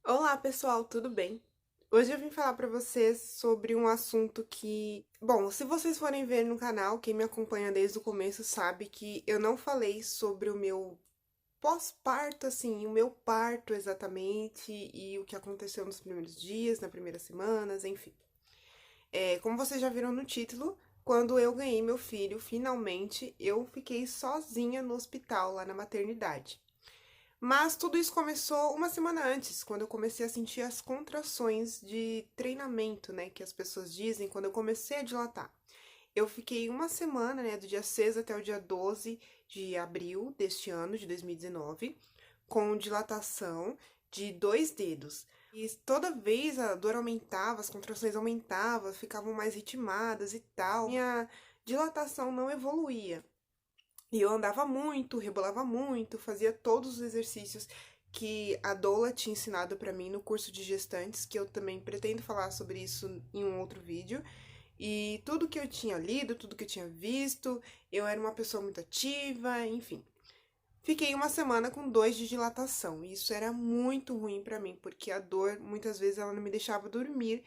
Olá, pessoal, tudo bem? Hoje eu vim falar pra vocês sobre um assunto que, bom, se vocês forem ver no canal, quem me acompanha desde o começo sabe que eu não falei sobre o meu pós-parto, assim, o meu parto exatamente e o que aconteceu nos primeiros dias, nas primeiras semanas, enfim. Como vocês já viram no título, quando eu ganhei meu filho, finalmente, eu fiquei sozinha no hospital, lá na maternidade. Mas tudo isso começou uma semana antes, quando eu comecei a sentir as contrações de treinamento, né, que as pessoas dizem, quando eu comecei a dilatar. Eu fiquei uma semana, né, do dia 6 até o dia 12 de abril deste ano, de 2019, com dilatação de 2 dedos. E toda vez a dor aumentava, as contrações aumentavam, ficavam mais ritmadas e tal. Minha dilatação não evoluía. E eu andava muito, rebolava muito, fazia todos os exercícios que a doula tinha ensinado pra mim no curso de gestantes, que eu também pretendo falar sobre isso em um outro vídeo. E tudo que eu tinha lido, tudo que eu tinha visto, eu era uma pessoa muito ativa, enfim. Fiquei uma semana com 2 de dilatação. E isso era muito ruim pra mim, porque a dor, muitas vezes, ela não me deixava dormir.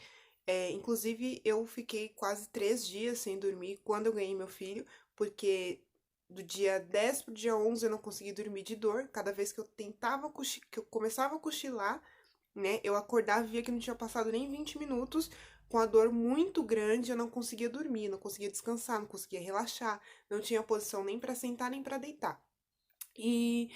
Inclusive, eu fiquei quase 3 dias sem dormir quando eu ganhei meu filho, porque do dia 10 pro dia 11 eu não consegui dormir de dor. Cada vez que eu tentava, que eu começava a cochilar, né, eu acordava e via que não tinha passado nem 20 minutos, com a dor muito grande, eu não conseguia dormir, não conseguia descansar, não conseguia relaxar, não tinha posição nem pra sentar nem pra deitar. E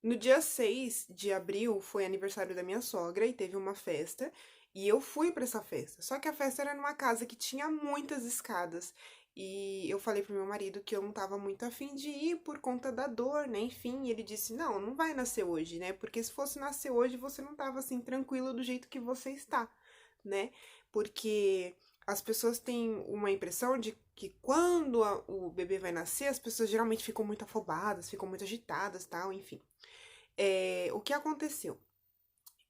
no dia 6 de abril foi aniversário da minha sogra e teve uma festa. E eu fui pra essa festa. Só que a festa era numa casa que tinha muitas escadas. E eu falei pro meu marido que eu não tava muito afim de ir por conta da dor, né? Enfim, e ele disse: Não, não vai nascer hoje, né? Porque se fosse nascer hoje, você não tava assim tranquilo do jeito que você está, né? Porque as pessoas têm uma impressão de que quando o bebê vai nascer, as pessoas geralmente ficam muito afobadas, ficam muito agitadas, tal, enfim. O que aconteceu?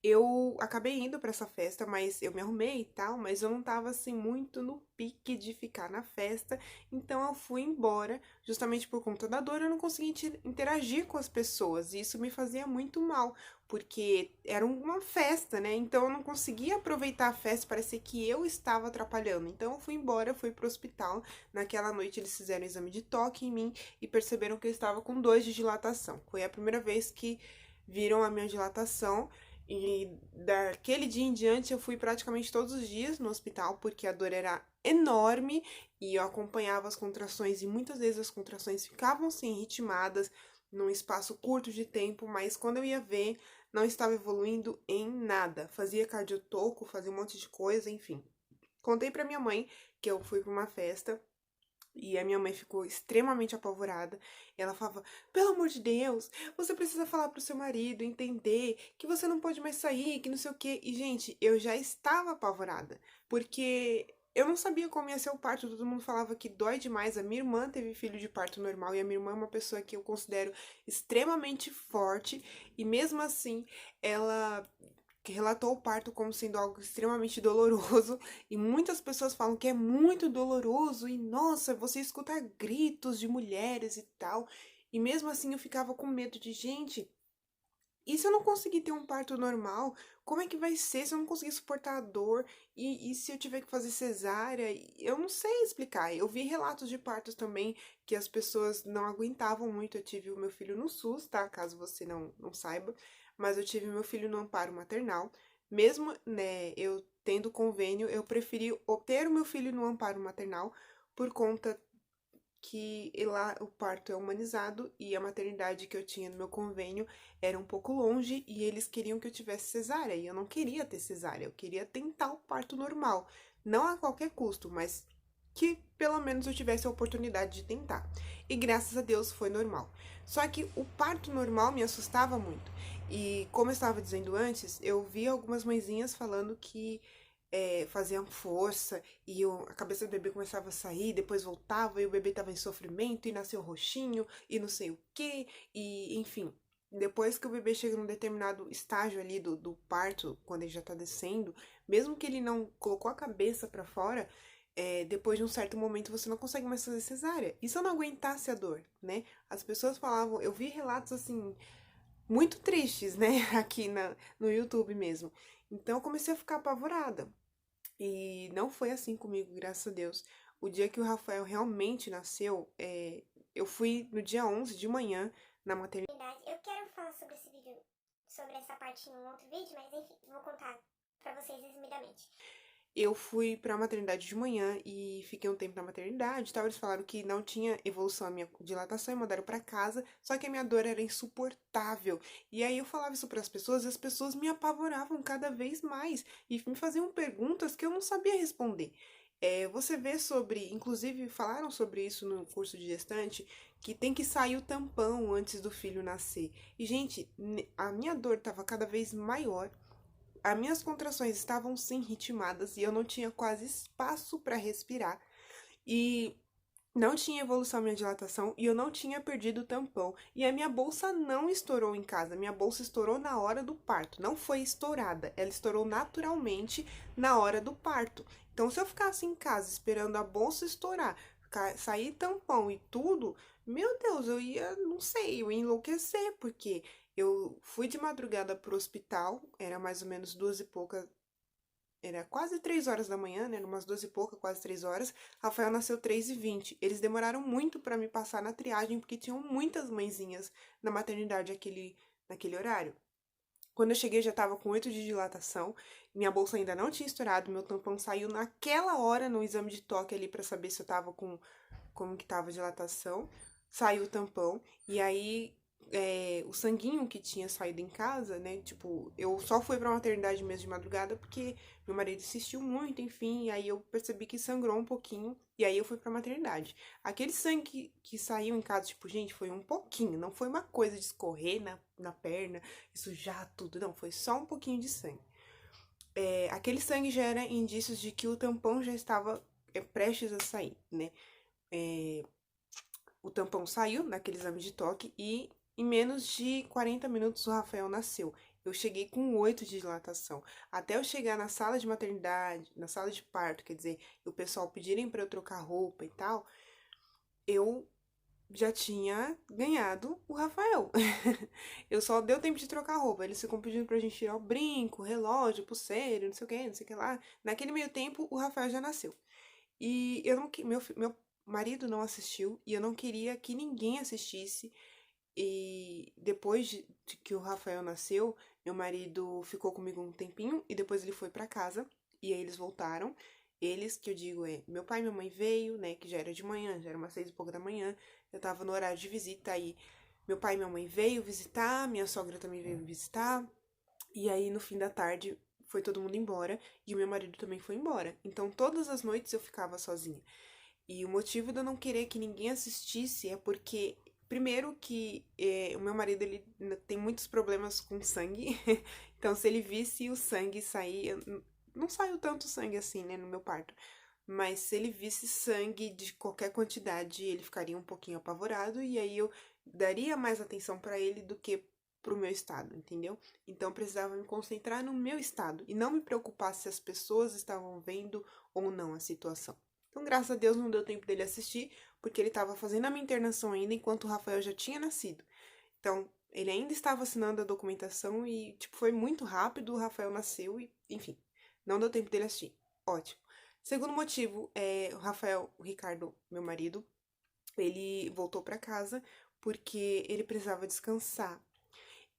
Eu acabei indo pra essa festa, mas eu me arrumei e tal, mas eu não tava assim muito no pique de ficar na festa, então eu fui embora, justamente por conta da dor, eu não consegui interagir com as pessoas, e isso me fazia muito mal, porque era uma festa, né? Então eu não conseguia aproveitar a festa, parecia que eu estava atrapalhando. Então eu fui embora, fui pro hospital. Naquela noite eles fizeram um exame de toque em mim e perceberam que eu estava com 2 de dilatação. Foi a primeira vez que viram a minha dilatação. E daquele dia em diante eu fui praticamente todos os dias no hospital porque a dor era enorme e eu acompanhava as contrações e muitas vezes as contrações ficavam assim ritmadas num espaço curto de tempo, mas quando eu ia ver, não estava evoluindo em nada. Fazia cardiotoco, fazia um monte de coisa, enfim. Contei pra minha mãe que eu fui pra uma festa e a minha mãe ficou extremamente apavorada. E ela falava: Pelo amor de Deus, você precisa falar pro seu marido, entender que você não pode mais sair, que não sei o quê. E, gente, eu já estava apavorada, porque eu não sabia como ia ser o parto. Todo mundo falava que dói demais. A minha irmã teve filho de parto normal e a minha irmã é uma pessoa que eu considero extremamente forte. E mesmo assim, ela que relatou o parto como sendo algo extremamente doloroso, e muitas pessoas falam que é muito doloroso, e nossa, você escuta gritos de mulheres e tal, e mesmo assim eu ficava com medo de, gente, e se eu não conseguir ter um parto normal, como é que vai ser se eu não conseguir suportar a dor? E se eu tiver que fazer cesárea? Eu não sei explicar. Eu vi relatos de partos também que as pessoas não aguentavam muito. Eu tive o meu filho no SUS, tá? Caso você não saiba. Mas eu tive meu filho no amparo maternal. Mesmo, né, eu tendo convênio, eu preferi ter o meu filho no amparo maternal por conta que lá o parto é humanizado e a maternidade que eu tinha no meu convênio era um pouco longe e eles queriam que eu tivesse cesárea e eu não queria ter cesárea, eu queria tentar o parto normal, não a qualquer custo, mas que pelo menos eu tivesse a oportunidade de tentar. E graças a Deus foi normal. Só que o parto normal me assustava muito. E como eu estava dizendo antes, eu vi algumas mãezinhas falando que faziam força e a cabeça do bebê começava a sair, depois voltava e o bebê estava em sofrimento e nasceu roxinho e não sei o que, e enfim. Depois que o bebê chega num determinado estágio ali do parto, quando ele já tá descendo, mesmo que ele não colocou a cabeça para fora, depois de um certo momento você não consegue mais fazer cesárea. E se eu não aguentasse a dor, né? As pessoas falavam, eu vi relatos assim, muito tristes, né? Aqui no YouTube mesmo. Então eu comecei a ficar apavorada. E não foi assim comigo, graças a Deus. O dia que o Rafael realmente nasceu, eu fui no dia 11 de manhã na maternidade. Eu quero falar sobre esse vídeo, sobre essa parte em um outro vídeo, mas enfim, vou contar pra vocês resumidamente. Eu fui pra maternidade de manhã e fiquei um tempo na maternidade e tal. Eles falaram que não tinha evolução a minha dilatação e mandaram pra casa, só que a minha dor era insuportável. E aí eu falava isso pras pessoas e as pessoas me apavoravam cada vez mais e me faziam perguntas que eu não sabia responder. Você vê sobre, inclusive falaram sobre isso no curso de gestante, que tem que sair o tampão antes do filho nascer. E, gente, a minha dor estava cada vez maior. As minhas contrações estavam sim ritmadas e eu não tinha quase espaço para respirar. E não tinha evolução à minha dilatação e eu não tinha perdido o tampão. E a minha bolsa não estourou em casa. Minha bolsa estourou na hora do parto. Não foi estourada. Ela estourou naturalmente na hora do parto. Então, se eu ficasse em casa esperando a bolsa estourar, sair tampão e tudo, meu Deus, eu ia, não sei, eu ia enlouquecer, porque eu fui de madrugada pro hospital, era mais ou menos 2 e pouca, era quase 3 horas da manhã, né? Umas 2 e pouca, quase 3 horas. Rafael nasceu 3h20. Eles demoraram muito para me passar na triagem, porque tinham muitas mãezinhas na maternidade naquele horário. Quando eu cheguei, já tava com 8 de dilatação. Minha bolsa ainda não tinha estourado. Meu tampão saiu naquela hora no exame de toque ali para saber se eu tava com como que tava a dilatação. Saiu o tampão. E aí o sanguinho que tinha saído em casa, né? Tipo, eu só fui pra maternidade mesmo de madrugada porque meu marido insistiu muito, enfim, e aí eu percebi que sangrou um pouquinho, e aí eu fui pra maternidade. Aquele sangue que saiu em casa, tipo, gente, foi um pouquinho, não foi uma coisa de escorrer na perna, e sujar tudo, não, foi só um pouquinho de sangue. Aquele sangue já era indícios de que o tampão já estava prestes a sair, né? O tampão saiu naquele exame de toque e em menos de 40 minutos o Rafael nasceu. Eu cheguei com 8 de dilatação. Até eu chegar na sala de maternidade, na sala de parto, quer dizer, e o pessoal pedirem para eu trocar roupa e tal, eu já tinha ganhado o Rafael. Eu só deu tempo de trocar roupa. Eles ficam pedindo pra gente tirar o brinco, o relógio, pulseira, não sei o que, não sei o que lá. Naquele meio tempo, o Rafael já nasceu. E eu não, meu marido não assistiu e eu não queria que ninguém assistisse. E depois de que o Rafael nasceu, meu marido ficou comigo um tempinho e depois ele foi pra casa e aí eles voltaram. Eles, que eu digo, meu pai e minha mãe veio, né, que já era de manhã, já era umas 6 e pouca da manhã, eu tava no horário de visita aí. Meu pai e minha mãe veio visitar, minha sogra também veio visitar, e aí no fim da tarde foi todo mundo embora e o meu marido também foi embora. Então todas as noites eu ficava sozinha. E o motivo de eu não querer que ninguém assistisse é porque, primeiro, que o meu marido ele tem muitos problemas com sangue. Então, se ele visse o sangue sair, não saiu tanto sangue assim, né, no meu parto. Mas se ele visse sangue de qualquer quantidade, ele ficaria um pouquinho apavorado e aí eu daria mais atenção pra ele do que pro meu estado, entendeu? Então eu precisava me concentrar no meu estado e não me preocupar se as pessoas estavam vendo ou não a situação. Então, graças a Deus, não deu tempo dele assistir, porque ele estava fazendo a minha internação ainda enquanto o Rafael já tinha nascido. Então, ele ainda estava assinando a documentação e, tipo, foi muito rápido, o Rafael nasceu e, enfim, não deu tempo dele assistir. Ótimo. Segundo motivo, o Rafael, o Ricardo, meu marido, ele voltou para casa porque ele precisava descansar.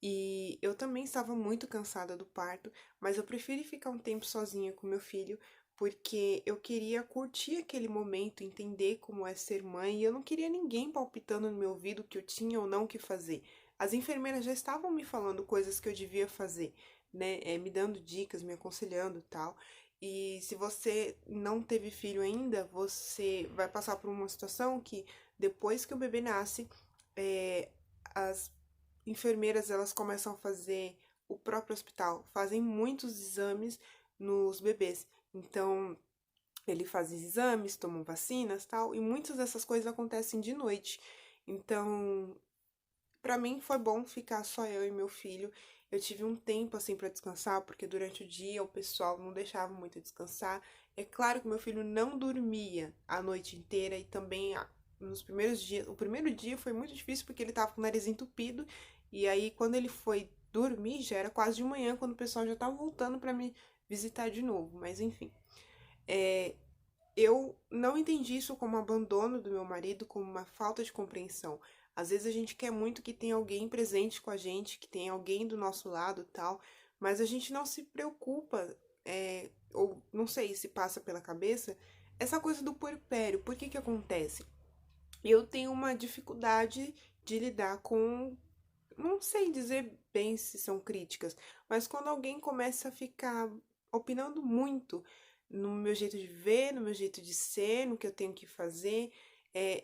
E eu também estava muito cansada do parto, mas eu preferi ficar um tempo sozinha com meu filho, porque eu queria curtir aquele momento, entender como é ser mãe, e eu não queria ninguém palpitando no meu ouvido que eu tinha ou não que fazer. As enfermeiras já estavam me falando coisas que eu devia fazer, né? Me dando dicas, me aconselhando e tal. E se você não teve filho ainda, você vai passar por uma situação que depois que o bebê nasce, as enfermeiras elas começam a fazer o próprio hospital, fazem muitos exames nos bebês. Então, ele faz exames, tomam vacinas, tal, e muitas dessas coisas acontecem de noite. Então, pra mim foi bom ficar só eu e meu filho. Eu tive um tempo assim pra descansar, porque durante o dia o pessoal não deixava muito descansar. É claro que meu filho não dormia a noite inteira e também nos primeiros dias, o primeiro dia foi muito difícil porque ele tava com o nariz entupido E aí, quando ele foi dormir, já era quase de manhã, quando o pessoal já tava voltando pra me visitar de novo. Mas enfim, é, eu não entendi isso como abandono do meu marido, como uma falta de compreensão. Às vezes a gente quer muito que tenha alguém presente com a gente, que tenha alguém do nosso lado, tal, mas a gente não se preocupa, ou não sei se passa pela cabeça, essa coisa do puerpério. Por que que acontece? Eu tenho uma dificuldade de lidar com, não sei dizer bem se são críticas, mas quando alguém começa a ficar opinando muito no meu jeito de ver, no meu jeito de ser, no que eu tenho que fazer,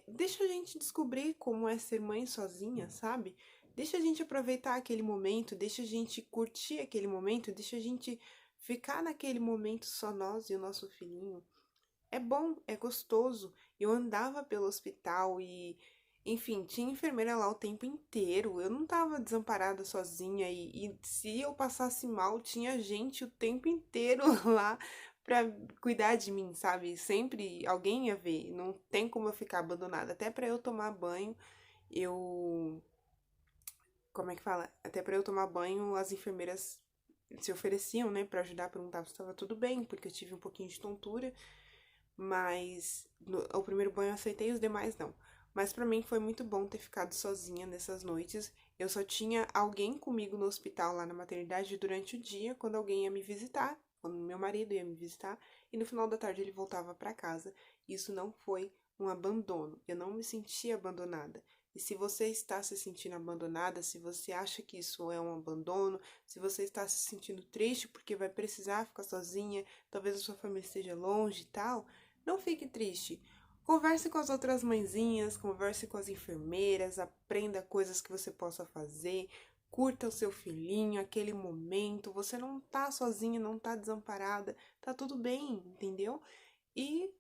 deixa a gente descobrir como é ser mãe sozinha, sabe? Deixa a gente aproveitar aquele momento, deixa a gente curtir aquele momento, deixa a gente ficar naquele momento só nós e o nosso filhinho. É bom, é gostoso. Eu andava pelo hospital e, enfim, tinha enfermeira lá o tempo inteiro. Eu não tava desamparada sozinha e se eu passasse mal, tinha gente o tempo inteiro lá pra cuidar de mim, sabe? Sempre alguém ia ver. Não tem como eu ficar abandonada. Até pra eu tomar banho, eu. Como é que fala? Até pra eu tomar banho, as enfermeiras se ofereciam, né, pra ajudar, perguntar se estava tudo bem, porque eu tive um pouquinho de tontura. Mas o primeiro banho eu aceitei, os demais não. Mas pra mim foi muito bom ter ficado sozinha nessas noites. Eu só tinha alguém comigo no hospital lá na maternidade durante o dia, quando alguém ia me visitar, quando meu marido ia me visitar, e no final da tarde ele voltava para casa. Isso não foi um abandono. Eu não me senti abandonada. E se você está se sentindo abandonada, se você acha que isso é um abandono, se você está se sentindo triste porque vai precisar ficar sozinha, talvez a sua família esteja longe e tal, não fique triste. Converse com as outras mãezinhas, converse com as enfermeiras, aprenda coisas que você possa fazer, curta o seu filhinho, aquele momento. Você não tá sozinha, não tá desamparada, tá tudo bem, entendeu? E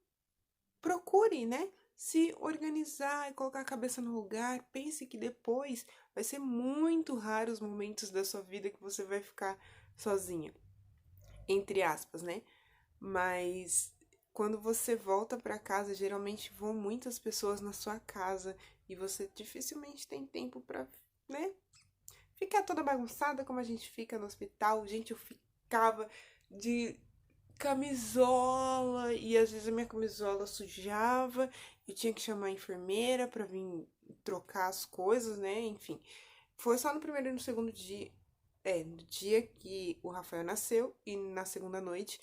procure, né? Se organizar e colocar a cabeça no lugar. Pense que depois vai ser muito raro os momentos da sua vida que você vai ficar sozinha, entre aspas, né? Mas quando você volta para casa, geralmente vão muitas pessoas na sua casa e você dificilmente tem tempo para, né, ficar toda bagunçada como a gente fica no hospital. Gente, eu ficava de camisola e às vezes a minha camisola sujava e tinha que chamar a enfermeira para vir trocar as coisas, né? Enfim, foi só no primeiro e no segundo dia, no dia que o Rafael nasceu e na segunda noite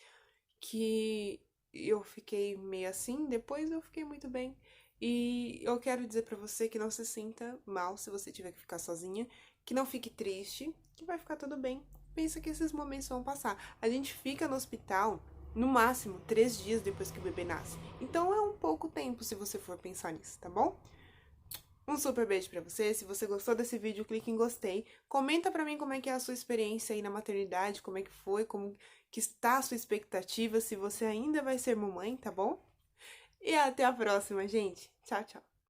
que eu fiquei meio assim, depois eu fiquei muito bem. E eu quero dizer pra você que não se sinta mal se você tiver que ficar sozinha, que não fique triste, que vai ficar tudo bem. Pensa que esses momentos vão passar. A gente fica no hospital no máximo 3 dias depois que o bebê nasce. Então é um pouco tempo se você for pensar nisso, tá bom? Um super beijo pra você. Se você gostou desse vídeo, clique em gostei. Comenta pra mim como é que é a sua experiência aí na maternidade, como é que foi, como que está a sua expectativa, se você ainda vai ser mamãe, tá bom? E até a próxima, gente. Tchau, tchau.